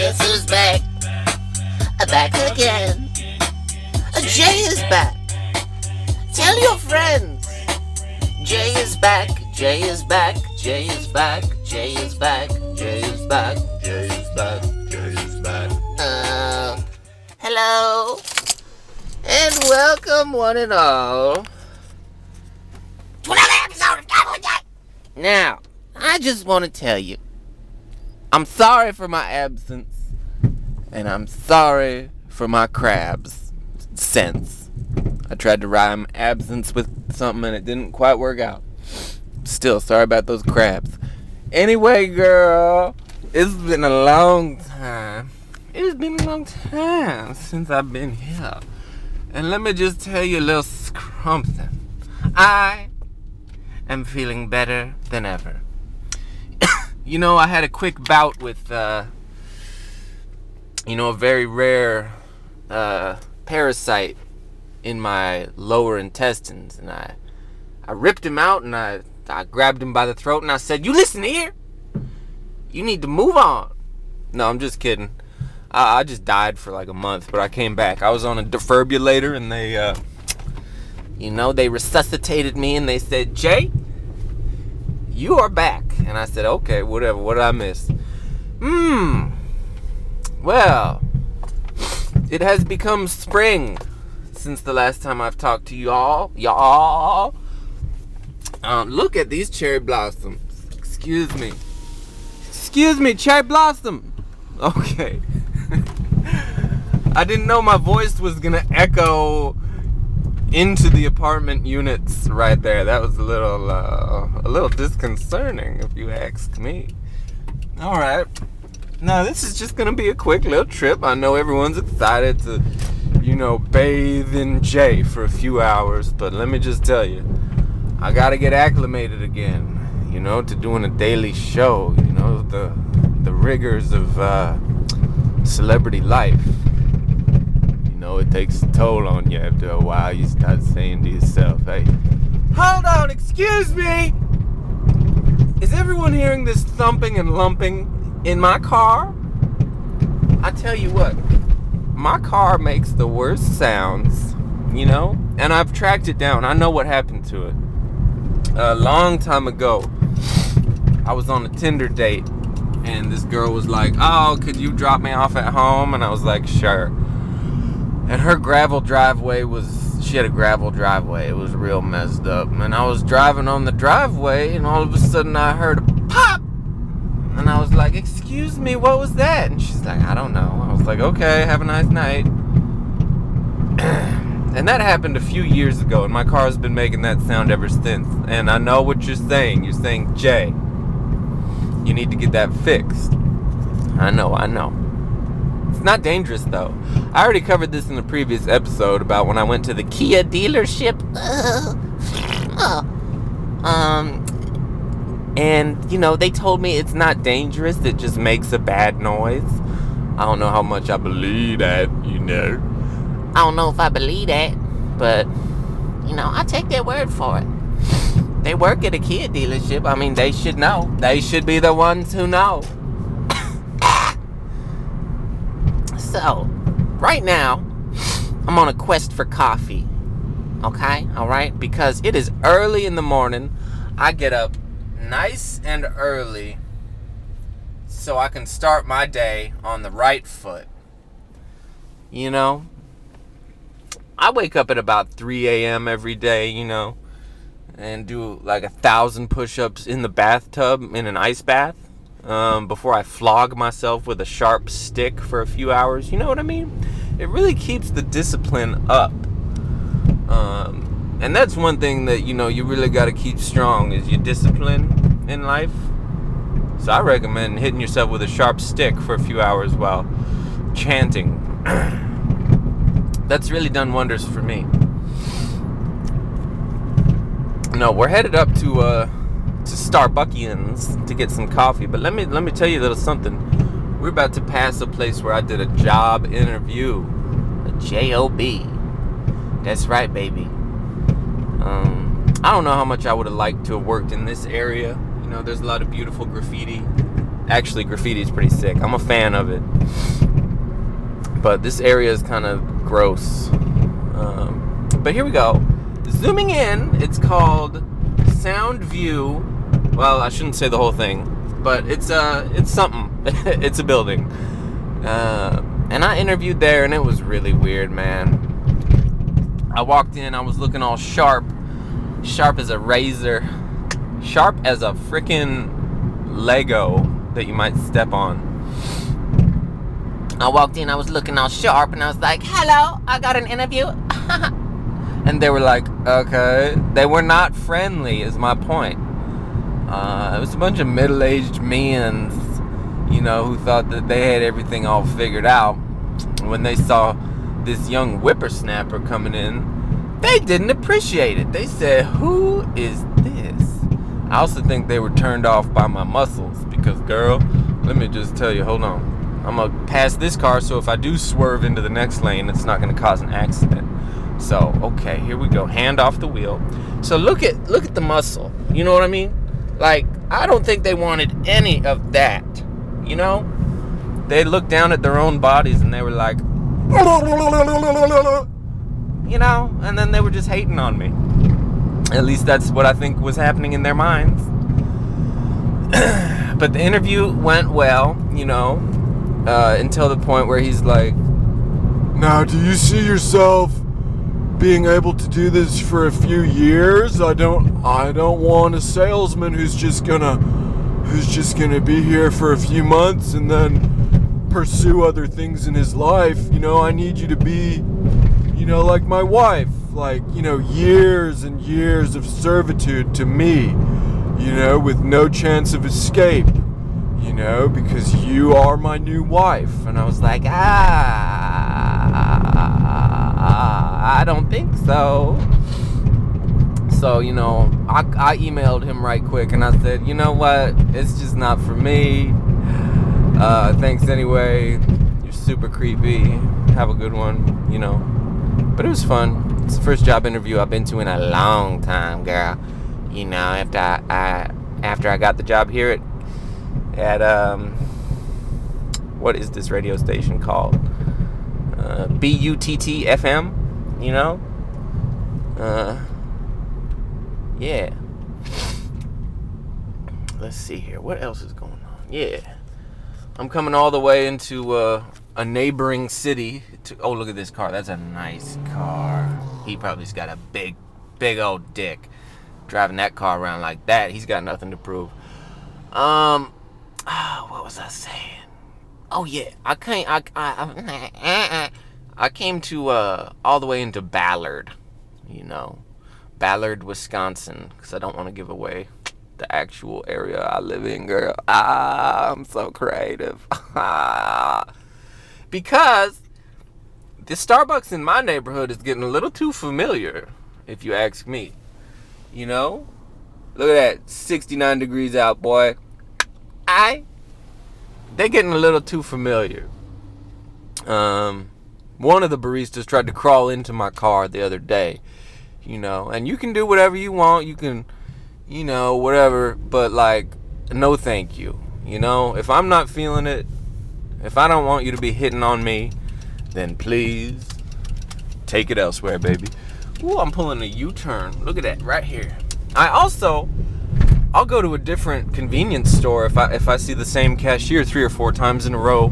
Guess who's back? Back again. Jay is back. Tell your friends. Jay is back. Jay is back. Jay is back. Jay is back. Jay is back. Jay is back. Jay is back. Hello. And welcome one and all to another episode of Double J. Now, I just want to tell you, I'm sorry for my absence, and I'm sorry for my crabs sense. I tried to rhyme absence with something and it didn't quite work out. Still, sorry about those crabs. Anyway, girl, it's been a long time. It's been a long time since I've been here. And let me just tell you a little something. I am feeling better than ever. You know, I had a quick bout with, a very rare parasite in my lower intestines. And I ripped him out and I grabbed him by the throat and I said, "You listen here. You need to move on." No, I'm just kidding. I just died for like a month, but I came back. I was on a defibrillator and they resuscitated me and they said, "Jay, you are back." And I said, "Okay, whatever. What did I miss?" Well, it has become spring since the last time I've talked to y'all. Look at these cherry blossoms. Excuse me, cherry blossom. Okay. I didn't know my voice was gonna echo into the apartment units right there. That was a little disconcerting, if you ask me. All right. Now this is just gonna be a quick little trip. I know everyone's excited to, bathe in Jay for a few hours, but let me just tell you, I gotta get acclimated again, to doing a daily show. The rigors of celebrity life. It takes a toll on you after a while. You start saying to yourself, "Hey, hold on, excuse me. Is everyone hearing this thumping and lumping in my car?" I tell you what, my car makes the worst sounds, and I've tracked it down. I know what happened to it. A long time ago, I was on a Tinder date, and this girl was like, "Oh, could you drop me off at home?" And I was like, "Sure." And her gravel driveway she had a gravel driveway. It was real messed up. And I was driving on the driveway, and all of a sudden I heard a pop. And I was like, "Excuse me, what was that?" And she's like, "I don't know." I was like, "Okay, have a nice night." And that happened a few years ago, and my car has been making that sound ever since. And I know what you're saying. You're saying, "Jay, you need to get that fixed." I know. It's not dangerous, though. I already covered this in the previous episode about when I went to the Kia dealership. And, they told me it's not dangerous. It just makes a bad noise. I don't know how much I believe that, I don't know if I believe that, but, I take their word for it. They work at a Kia dealership. I mean, they should know. They should be the ones who know. So, right now, I'm on a quest for coffee. Okay? Alright? Because it is early in the morning. I get up nice and early so I can start my day on the right foot. I wake up at about 3 a.m. every day, and do like 1,000 push-ups in the bathtub in an ice bath. Before I flog myself with a sharp stick for a few hours. You know what I mean? It really keeps the discipline up. And that's one thing that, you really got to keep strong is your discipline in life. So I recommend hitting yourself with a sharp stick for a few hours while chanting. That's really done wonders for me. No, we're headed up to Starbuckians to get some coffee, but let me tell you a little something. We're about to pass a place where I did a job interview, a job. That's right, baby. I don't know how much I would have liked to have worked in this area. There's a lot of beautiful graffiti Actually, graffiti is pretty sick. I'm a fan of it. But this area is kind of gross. But here we go. Zooming in, it's called Sound View. Well, I shouldn't say the whole thing, but it's something. It's a building. And I interviewed there, and it was really weird, man. I walked in, I was looking all sharp as a razor, sharp as a freaking Lego that you might step on. I walked in, I was looking all sharp, and I was like, hello, I got an interview. And they were like, okay. They were not friendly, is my point. It was a bunch of middle-aged men, you know, who thought that they had everything all figured out. When they saw this young whippersnapper coming in, they didn't appreciate it. They said, who is this? I also think they were turned off by my muscles because, girl, let me just tell you, hold on. I'm going to pass this car, so if I do swerve into the next lane, it's not going to cause an accident. So, okay, here we go. Hand off the wheel. So look at the muscle. You know what I mean? Like, I don't think they wanted any of that. You know? They looked down at their own bodies and they were like, you know? And then they were just hating on me. At least that's what I think was happening in their minds. But the interview went well, you know, until the point where he's like, now, do you see yourself being able to do this for a few years? I don't want a salesman who's just gonna be here for a few months and then pursue other things in his life. You know, I need you to be, you know, like my wife, like, you know, years and years of servitude to me, you know, with no chance of escape, you know, because you are my new wife. And I was like, I don't think so. So, you know, I emailed him right quick and I said, you know what, it's just not for me. Thanks anyway. You're super creepy. Have a good one, you know. But it was fun. It's the first job interview I've been to in a long time, girl. You know, after I got the job here at what is this radio station called? BUTT FM, you know? Yeah. Let's see here. What else is going on? Yeah. I'm coming all the way into a neighboring city. Oh, look at this car. That's a nice car. He probably's got a big old dick. Driving that car around like that, he's got nothing to prove. What was I saying? Oh yeah, I came to all the way into Ballard, you know, Ballard, Wisconsin, because I don't want to give away the actual area I live in, girl. I'm so creative. Because the Starbucks in my neighborhood is getting a little too familiar, if you ask me. You know? Look at that, 69 degrees out, boy. They're getting a little too familiar. One of the baristas tried to crawl into my car the other day, you know, and you can do whatever you want, you can, you know, whatever, but like, no thank you, you know. If I'm not feeling it, if I don't want you to be hitting on me, then please take it elsewhere, baby. Ooh, I'm pulling a U-turn. Look at that right here. I'll go to a different convenience store if I see the same cashier 3 or 4 times in a row,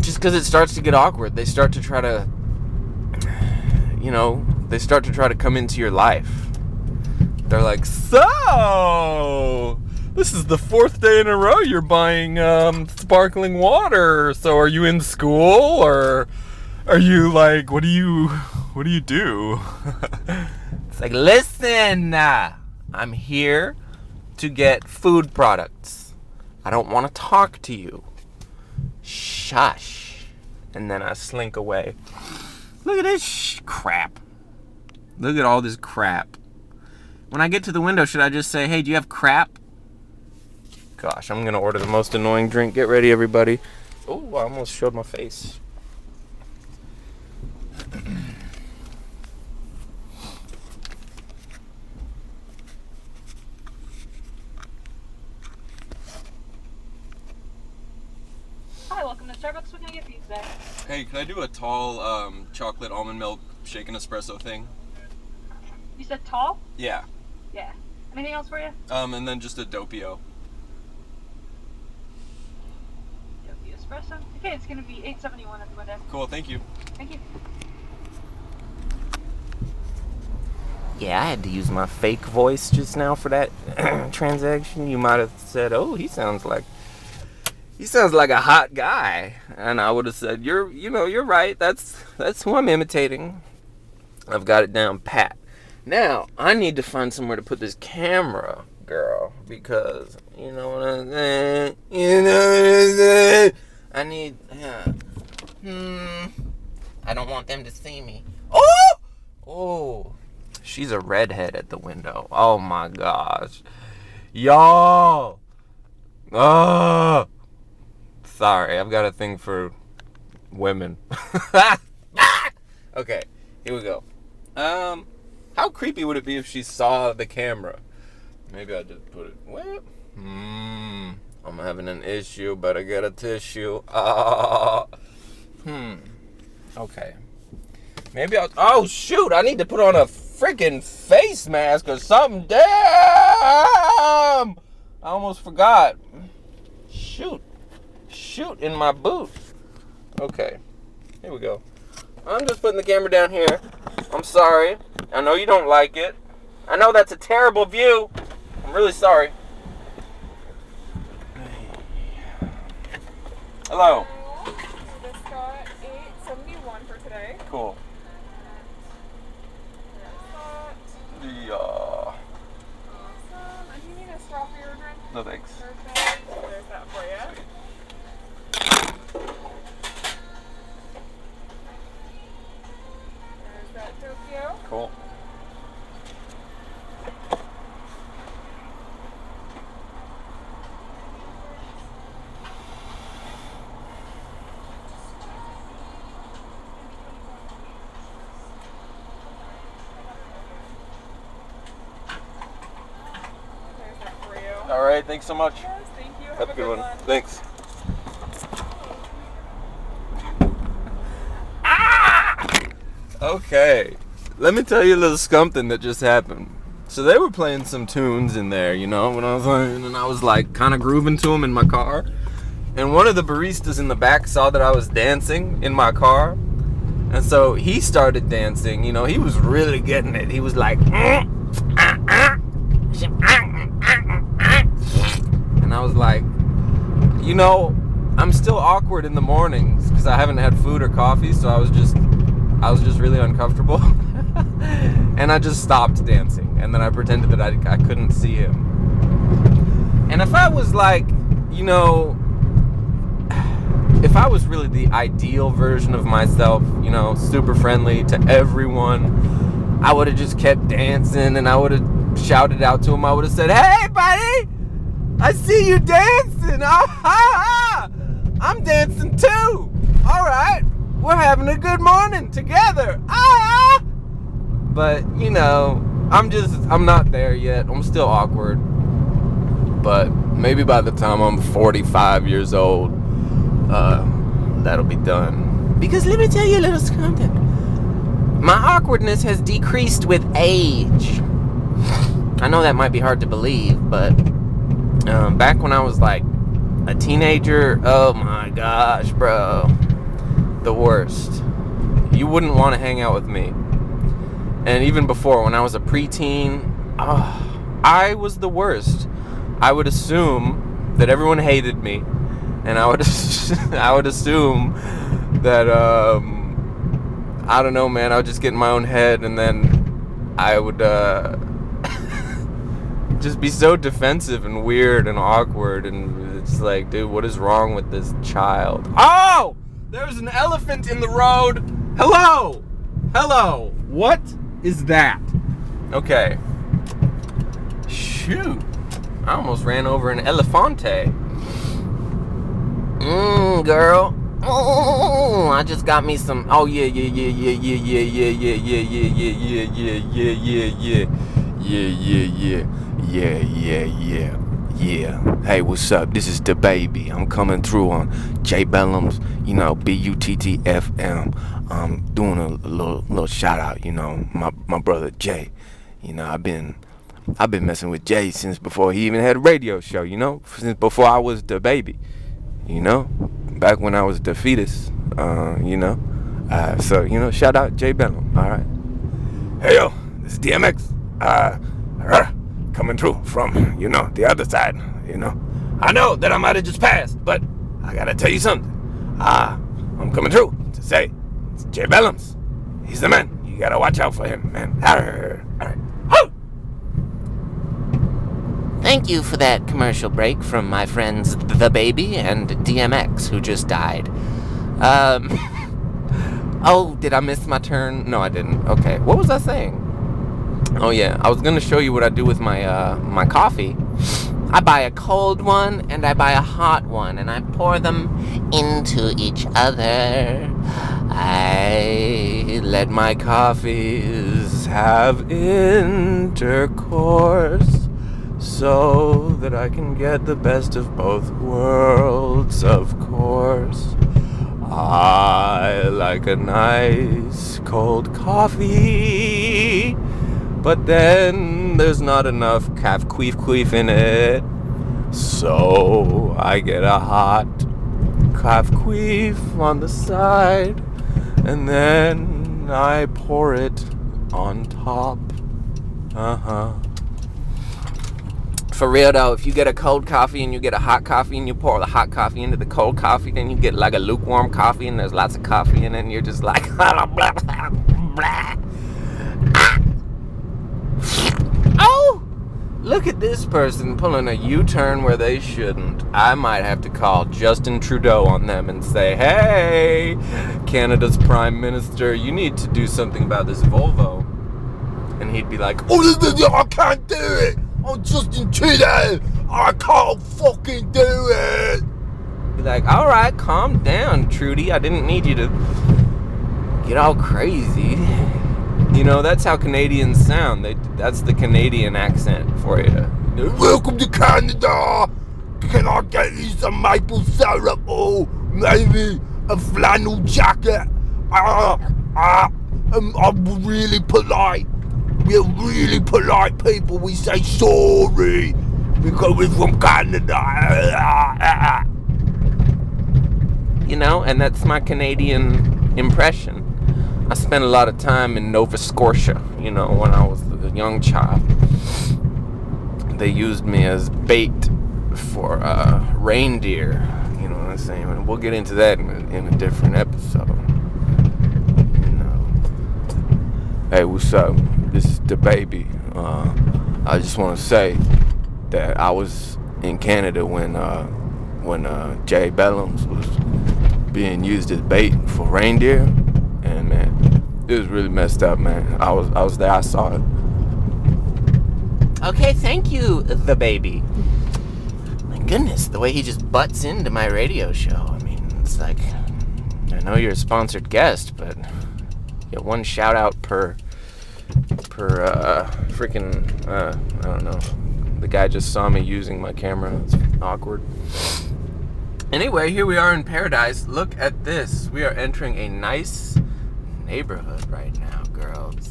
just because it starts to get awkward. They start to try to, you know, come into your life. They're like, so this is the 4th day in a row you're buying sparkling water. So are you in school, or are you like, what do you do? It's like, listen, I'm here to get food products. I don't want to talk to you. Shush. And then I slink away. Look at this crap. Look at all this crap. When I get to the window, should I just say, hey, do you have crap? Gosh, I'm going to order the most annoying drink. Get ready, everybody. Oh, I almost showed my face. Starbucks, what can I get for you today? Hey, can I do a tall chocolate almond milk shaken espresso thing? You said tall? Yeah. Yeah. Anything else for you? And then just a doppio. Doppio espresso. Okay, it's gonna be $8.71 at the window. Cool, thank you. Thank you. Yeah, I had to use my fake voice just now for that transaction. You might have said, "Oh, he sounds like a hot guy," and I would have said, "You're right. That's who I'm imitating." I've got it down pat. Now I need to find somewhere to put this camera, girl, because you know what I'm saying. I need. I don't want them to see me. Oh. She's a redhead at the window. Oh my gosh. Y'all. Sorry, I've got a thing for women. Okay, here we go. How creepy would it be if she saw the camera? Maybe I just put it. What? I'm having an issue, better get a tissue. Okay. Maybe I'll. Oh shoot! I need to put on a freaking face mask or something. Damn! I almost forgot. Shoot in my boot. Okay, here we go. I'm just putting the camera down here. I'm sorry. I know you don't like it. I know that's a terrible view. I'm really sorry. Hello. This got $8.71 for today. Cool. There's that. Yeah. Awesome. And do you need a straw for your drink? No thanks. Perfect. There's that for you. There's that Tokyo. Cool. There's that for you. All right. Thanks so much. Yes, thank you. Have a good one. Thanks. Okay, let me tell you a little something that just happened. So they were playing some tunes in there, you know, when I was playing, and I was like kind of grooving to them in my car. And one of the baristas in the back saw that I was dancing in my car. And so he started dancing, you know, he was really getting it. He was like, and I was like, you know, I'm still awkward in the mornings because I haven't had food or coffee, so I was just really uncomfortable. And I just stopped dancing, and then I pretended that I couldn't see him. And if I was like, you know, if I was really the ideal version of myself, you know, super friendly to everyone, I would have just kept dancing, and I would have shouted out to him. I would have said, "Hey, buddy, I see you dancing. I'm dancing too. All right, we're having a good morning together. But, you know, I'm not there yet. I'm still awkward. But maybe by the time I'm 45 years old, that'll be done. Because let me tell you a little something. My awkwardness has decreased with age. I know that might be hard to believe, but back when I was like a teenager, oh my gosh, bro. The worst. You wouldn't want to hang out with me. And even before, when I was a preteen, I was the worst. I would assume that everyone hated me, and I would assume that I don't know, man. I would just get in my own head, and then I would just be so defensive and weird and awkward, and it's like, dude, what is wrong with this child? Oh, there's an elephant in the road. Hello. What is that? Okay. Shoot. I almost ran over an elefante. Girl. Oh, I just got me some. Oh yeah. Yeah. Hey, what's up? This is the baby. I'm coming through on J Bellum's, BUTTFM. Doing a little shout out, my brother Jay. I've been messing with Jay since before he even had a radio show, since before I was the baby, back when I was the fetus, so, shout out J Bellum, all right. Hey, yo, this is DMX, coming through from, the other side, I know that I might have just passed, but I gotta tell you something. I'm coming through to say, it's J Bellum's. He's the man. You gotta watch out for him, man. Arr. Thank you for that commercial break from my friends The Baby and DMX, who just died. Oh, did I miss my turn? No, I didn't. Okay, what was I saying? Oh yeah, I was gonna show you what I do with my coffee. I buy a cold one and I buy a hot one, and I pour them into each other. I let my coffees have intercourse so that I can get the best of both worlds, of course. I like a nice cold coffee, but then there's not enough queef in it, so I get a hot queef on the side, and then I pour it on top. For real though, if you get a cold coffee and you get a hot coffee and you pour the hot coffee into the cold coffee, then you get like a lukewarm coffee and there's lots of coffee in it, and you're just like oh, look at this person pulling a U-turn where they shouldn't. I might have to call Justin Trudeau on them and say, hey, Canada's Prime Minister, you need to do something about this Volvo. And he'd be like, oh, I can't do it. I'm Justin Trudeau. I can't fucking do it. Be like, all right, calm down, Trudy. I didn't need you to get all crazy. That's how Canadians sound. That's the Canadian accent for you. Welcome to Canada. Can I get you some maple syrup or maybe a flannel jacket? I'm really polite. We're really polite people. We say sorry because we're from Canada. And that's my Canadian impression. I spent a lot of time in Nova Scotia, when I was a young child. They used me as bait for reindeer, you know what I'm saying? And we'll get into that in a different episode. Hey, what's up? This is the baby. I just want to say that I was in Canada when J Bellum's was being used as bait for reindeer, and man, it was really messed up, man. I was there. I saw it. Okay, thank you, the baby. My goodness, the way he just butts into my radio show. I mean, it's like, I know you're a sponsored guest, but you get one shout out per freaking, I don't know. The guy just saw me using my camera. It's awkward. Anyway, here we are in paradise. Look at this. We are entering a nice neighborhood right now, girls.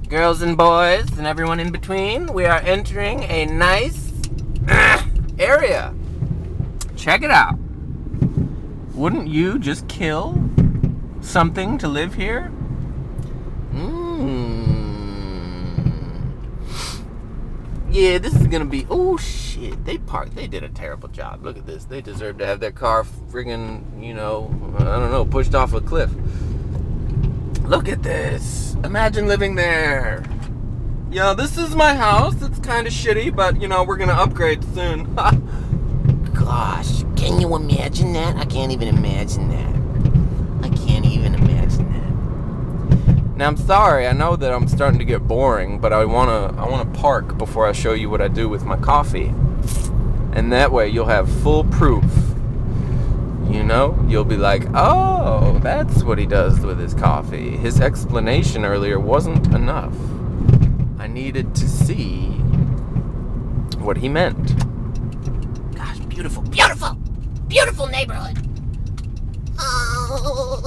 Girls and boys and everyone in between. We are entering a nice area. Check it out. Wouldn't you just kill something to live here? Yeah, this is gonna be, oh shit, they did a terrible job. Look at this. They deserve to have their car friggin', pushed off a cliff. Look at this. Imagine living there. Yeah, this is my house. It's kind of shitty, but we're gonna upgrade soon. Gosh, can you imagine that? I can't even imagine that. Now I'm sorry, I know that I'm starting to get boring, but I wanna park before I show you what I do with my coffee. And that way you'll have full proof. You'll be like, oh, that's what he does with his coffee. His explanation earlier wasn't enough. I needed to see what he meant. beautiful, beautiful, beautiful neighborhood. Oh,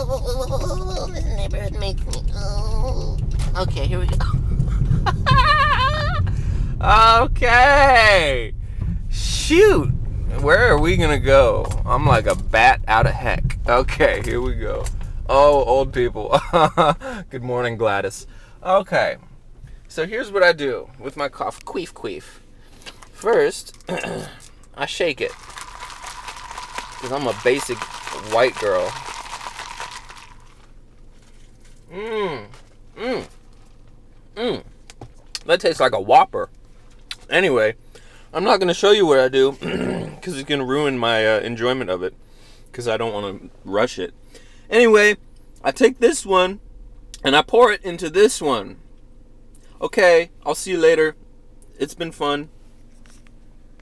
this neighborhood makes me. Oh. Okay, here we go. Okay. Shoot. Where are we gonna go? I'm like a bat out of heck. Okay, here we go. Oh, old people. Good morning, Gladys. Okay. So here's what I do with my cough. Queef, queef. First, I shake it. Because I'm a basic white girl. That tastes like a Whopper. Anyway, I'm not going to show you what I do because it's going to ruin my enjoyment of it because I don't want to rush it. Anyway, I take this one and I pour it into this one. Okay, I'll see you later. It's been fun.